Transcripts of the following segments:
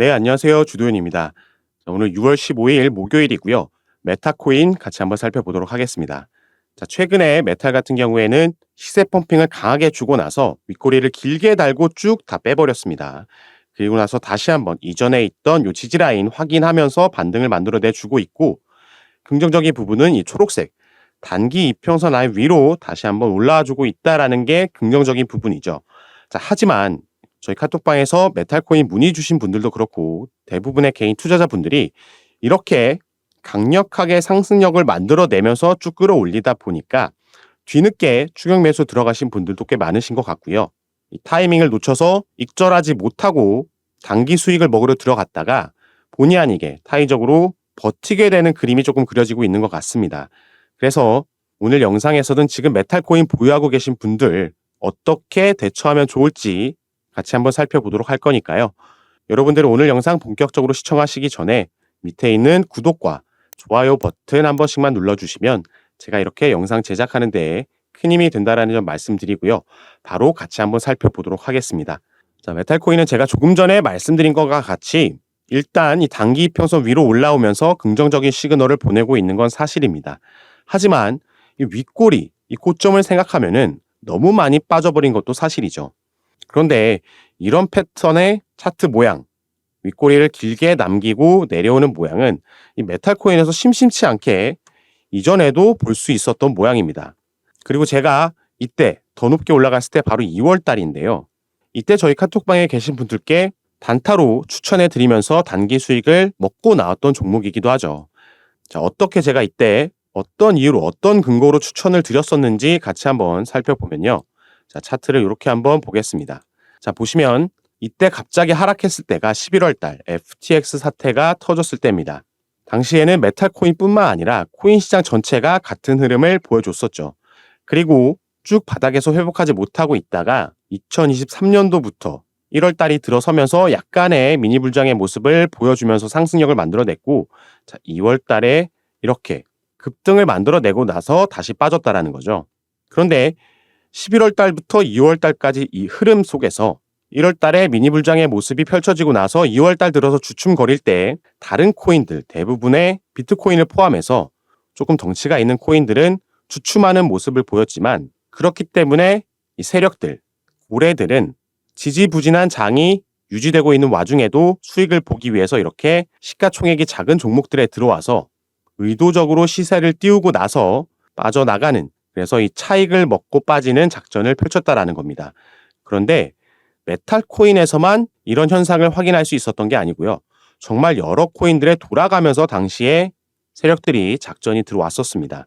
네, 안녕하세요. 주도현입니다. 자, 오늘 6월 15일 목요일이고요. 메타코인 같이 한번 살펴보도록 하겠습니다. 자, 최근에 메탈 같은 경우에는 시세 펌핑을 강하게 주고 나서 윗꼬리를 길게 달고 쭉 다 빼버렸습니다. 그리고 나서 다시 한번 이전에 있던 요 지지라인 확인하면서 반등을 만들어내 주고 있고, 긍정적인 부분은 이 초록색 단기 이평선 아래 위로 다시 한번 올라와 주고 있다라는 게 긍정적인 부분이죠. 자, 하지만 저희 카톡방에서 메탈코인 문의 주신 분들도 그렇고 대부분의 개인 투자자분들이 이렇게 강력하게 상승력을 만들어내면서 쭉 끌어올리다 보니까 뒤늦게 추격 매수 들어가신 분들도 꽤 많으신 것 같고요. 이 타이밍을 놓쳐서 익절하지 못하고 단기 수익을 먹으러 들어갔다가 본의 아니게 타이적으로 버티게 되는 그림이 조금 그려지고 있는 것 같습니다. 그래서 오늘 영상에서는 지금 메탈코인 보유하고 계신 분들 어떻게 대처하면 좋을지 같이 한번 살펴보도록 할 거니까요. 여러분들은 오늘 영상 본격적으로 시청하시기 전에 밑에 있는 구독과 좋아요 버튼 한 번씩만 눌러주시면 제가 이렇게 영상 제작하는 데에 큰 힘이 된다는 점 말씀드리고요. 바로 같이 한번 살펴보도록 하겠습니다. 자, 메탈코인은 제가 조금 전에 말씀드린 것과 같이 일단 이 단기 이평선 위로 올라오면서 긍정적인 시그널을 보내고 있는 건 사실입니다. 하지만 이 윗꼬리, 이 고점을 생각하면은 너무 많이 빠져버린 것도 사실이죠. 그런데 이런 패턴의 차트 모양, 윗꼬리를 길게 남기고 내려오는 모양은 이 메탈코인에서 심심치 않게 이전에도 볼 수 있었던 모양입니다. 그리고 제가 이때 더 높게 올라갔을 때 바로 2월 달인데요. 이때 저희 카톡방에 계신 분들께 단타로 추천해 드리면서 단기 수익을 먹고 나왔던 종목이기도 하죠. 자, 어떻게 제가 이때 어떤 이유로 어떤 근거로 추천을 드렸었는지 같이 한번 살펴보면요. 자, 차트를 이렇게 한번 보겠습니다. 자, 보시면 이때 갑자기 하락했을 때가 11월 달 FTX 사태가 터졌을 때입니다. 당시에는 메탈코인뿐만 아니라 코인 시장 전체가 같은 흐름을 보여줬었죠. 그리고 쭉 바닥에서 회복하지 못하고 있다가 2023년도부터 1월 달이 들어서면서 약간의 미니 불장의 모습을 보여주면서 상승력을 만들어냈고, 자, 2월 달에 이렇게 급등을 만들어내고 나서 다시 빠졌다라는 거죠. 그런데 11월 달부터 2월 달까지 이 흐름 속에서 1월 달에 미니 불장의 모습이 펼쳐지고 나서 2월 달 들어서 주춤거릴 때 다른 코인들 대부분의 비트코인을 포함해서 조금 덩치가 있는 코인들은 주춤하는 모습을 보였지만, 그렇기 때문에 이 세력들, 고래들은 지지부진한 장이 유지되고 있는 와중에도 수익을 보기 위해서 이렇게 시가총액이 작은 종목들에 들어와서 의도적으로 시세를 띄우고 나서 빠져나가는, 그래서 이 차익을 먹고 빠지는 작전을 펼쳤다라는 겁니다. 그런데 메탈코인에서만 이런 현상을 확인할 수 있었던 게 아니고요. 정말 여러 코인들에 돌아가면서 당시에 세력들이 작전이 들어왔었습니다.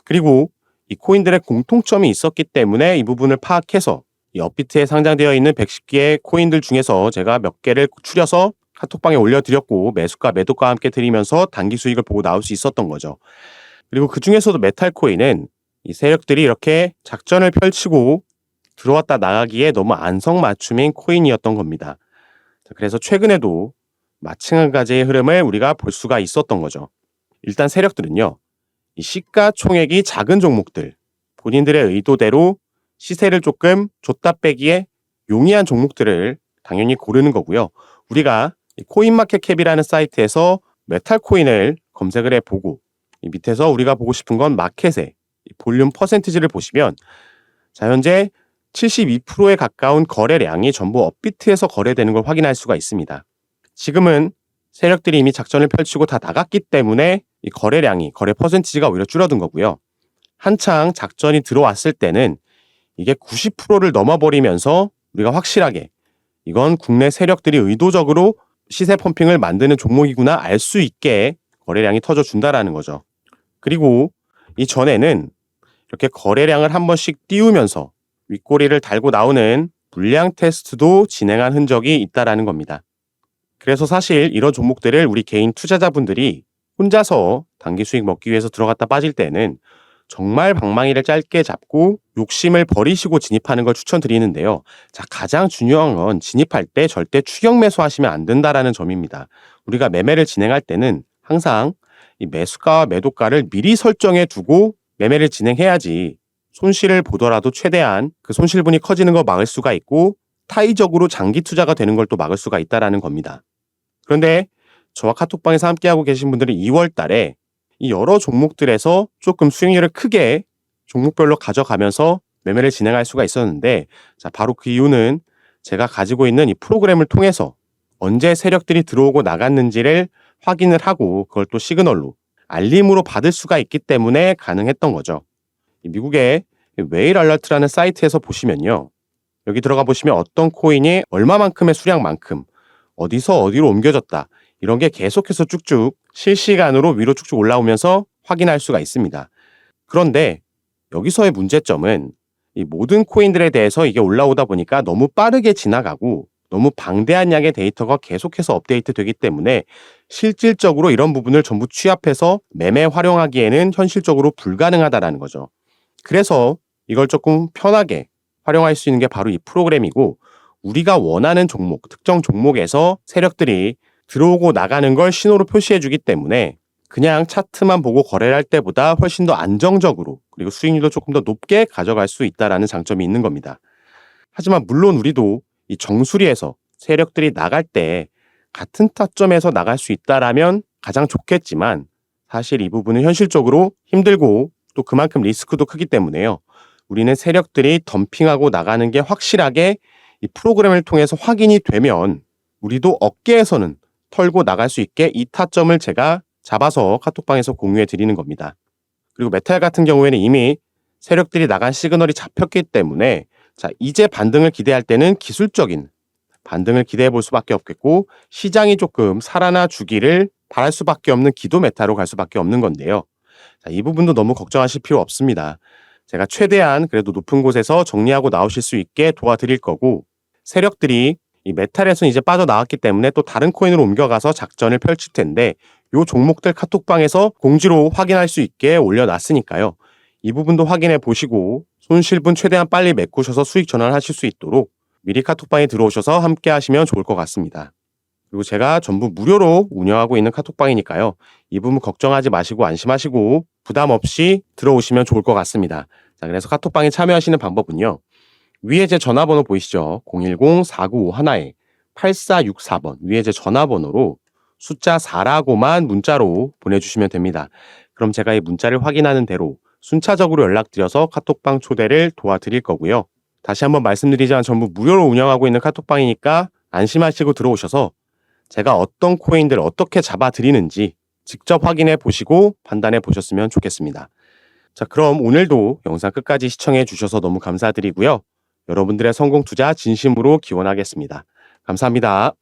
그리고 이 코인들의 공통점이 있었기 때문에 이 부분을 파악해서 이 업비트에 상장되어 있는 110개의 코인들 중에서 제가 몇 개를 추려서 카톡방에 올려드렸고 매수가 매도가 함께 드리면서 단기 수익을 보고 나올 수 있었던 거죠. 그리고 그 중에서도 메탈코인은 이 세력들이 이렇게 작전을 펼치고 들어왔다 나가기에 너무 안성맞춤인 코인이었던 겁니다. 그래서 최근에도 마찬가지의 흐름을 우리가 볼 수가 있었던 거죠. 일단 세력들은요, 이 시가총액이 작은 종목들, 본인들의 의도대로 시세를 조금 줬다 빼기에 용이한 종목들을 당연히 고르는 거고요. 우리가 코인마켓캡이라는 사이트에서 메탈코인을 검색을 해보고 이 밑에서 우리가 보고 싶은 건 마켓의 볼륨 퍼센티지를 보시면, 자, 현재 72%에 가까운 거래량이 전부 업비트에서 거래되는 걸 확인할 수가 있습니다. 지금은 세력들이 이미 작전을 펼치고 다 나갔기 때문에 이 거래량이, 거래 퍼센티지가 오히려 줄어든 거고요. 한창 작전이 들어왔을 때는 이게 90%를 넘어버리면서 우리가 확실하게 이건 국내 세력들이 의도적으로 시세 펌핑을 만드는 종목이구나 알 수 있게 거래량이 터져준다라는 거죠. 그리고 이전에는 이렇게 거래량을 한 번씩 띄우면서 윗꼬리를 달고 나오는 물량 테스트도 진행한 흔적이 있다라는 겁니다. 그래서 사실 이런 종목들을 우리 개인 투자자분들이 혼자서 단기 수익 먹기 위해서 들어갔다 빠질 때는 정말 방망이를 짧게 잡고 욕심을 버리시고 진입하는 걸 추천드리는데요. 자, 가장 중요한 건 진입할 때 절대 추격 매수하시면 안 된다라는 점입니다. 우리가 매매를 진행할 때는 항상 이 매수가와 매도가를 미리 설정해 두고 매매를 진행해야지 손실을 보더라도 최대한 그 손실분이 커지는 거 막을 수가 있고 타이적으로 장기 투자가 되는 걸 또 막을 수가 있다라는 겁니다. 그런데 저와 카톡방에서 함께하고 계신 분들은 2월 달에 이 여러 종목들에서 조금 수익률을 크게 종목별로 가져가면서 매매를 진행할 수가 있었는데, 자, 바로 그 이유는 제가 가지고 있는 이 프로그램을 통해서 언제 세력들이 들어오고 나갔는지를 확인을 하고 그걸 또 시그널로 알림으로 받을 수가 있기 때문에 가능했던 거죠. 미국의 웨일 알러트라는 사이트에서 보시면요. 여기 들어가 보시면 어떤 코인이 얼마만큼의 수량만큼 어디서 어디로 옮겨졌다. 이런 게 계속해서 쭉쭉 실시간으로 위로 쭉쭉 올라오면서 확인할 수가 있습니다. 그런데 여기서의 문제점은 이 모든 코인들에 대해서 이게 올라오다 보니까 너무 빠르게 지나가고 너무 방대한 양의 데이터가 계속해서 업데이트 되기 때문에 실질적으로 이런 부분을 전부 취합해서 매매 활용하기에는 현실적으로 불가능하다라는 거죠. 그래서 이걸 조금 편하게 활용할 수 있는 게 바로 이 프로그램이고, 우리가 원하는 종목, 특정 종목에서 세력들이 들어오고 나가는 걸 신호로 표시해 주기 때문에 그냥 차트만 보고 거래를 할 때보다 훨씬 더 안정적으로, 그리고 수익률도 조금 더 높게 가져갈 수 있다라는 장점이 있는 겁니다. 하지만 물론 우리도 이 정수리에서 세력들이 나갈 때 같은 타점에서 나갈 수 있다라면 가장 좋겠지만, 사실 이 부분은 현실적으로 힘들고 또 그만큼 리스크도 크기 때문에요. 우리는 세력들이 덤핑하고 나가는 게 확실하게 이 프로그램을 통해서 확인이 되면 우리도 업계에서는 털고 나갈 수 있게 이 타점을 제가 잡아서 카톡방에서 공유해 드리는 겁니다. 그리고 메탈 같은 경우에는 이미 세력들이 나간 시그널이 잡혔기 때문에, 자, 이제 반등을 기대할 때는 기술적인 반등을 기대해 볼 수밖에 없겠고, 시장이 조금 살아나 주기를 바랄 수밖에 없는 기도 메타로 갈 수밖에 없는 건데요. 자, 이 부분도 너무 걱정하실 필요 없습니다. 제가 최대한 그래도 높은 곳에서 정리하고 나오실 수 있게 도와드릴 거고, 세력들이 이 메탈에서 이제 빠져나왔기 때문에 또 다른 코인으로 옮겨가서 작전을 펼칠 텐데, 요 종목들 카톡방에서 공지로 확인할 수 있게 올려놨으니까요. 이 부분도 확인해 보시고 손실분 최대한 빨리 메꾸셔서 수익 전환하실 수 있도록 미리 카톡방에 들어오셔서 함께 하시면 좋을 것 같습니다. 그리고 제가 전부 무료로 운영하고 있는 카톡방이니까요. 이 부분 걱정하지 마시고 안심하시고 부담 없이 들어오시면 좋을 것 같습니다. 자, 그래서 카톡방에 참여하시는 방법은요. 위에 제 전화번호 보이시죠? 010-4951-8464번 위에 제 전화번호로 숫자 4라고만 문자로 보내주시면 됩니다. 그럼 제가 이 문자를 확인하는 대로 순차적으로 연락드려서 카톡방 초대를 도와드릴 거고요. 다시 한번 말씀드리지만 전부 무료로 운영하고 있는 카톡방이니까 안심하시고 들어오셔서 제가 어떤 코인들 어떻게 잡아드리는지 직접 확인해 보시고 판단해 보셨으면 좋겠습니다. 자, 그럼 오늘도 영상 끝까지 시청해 주셔서 너무 감사드리고요. 여러분들의 성공 투자 진심으로 기원하겠습니다. 감사합니다.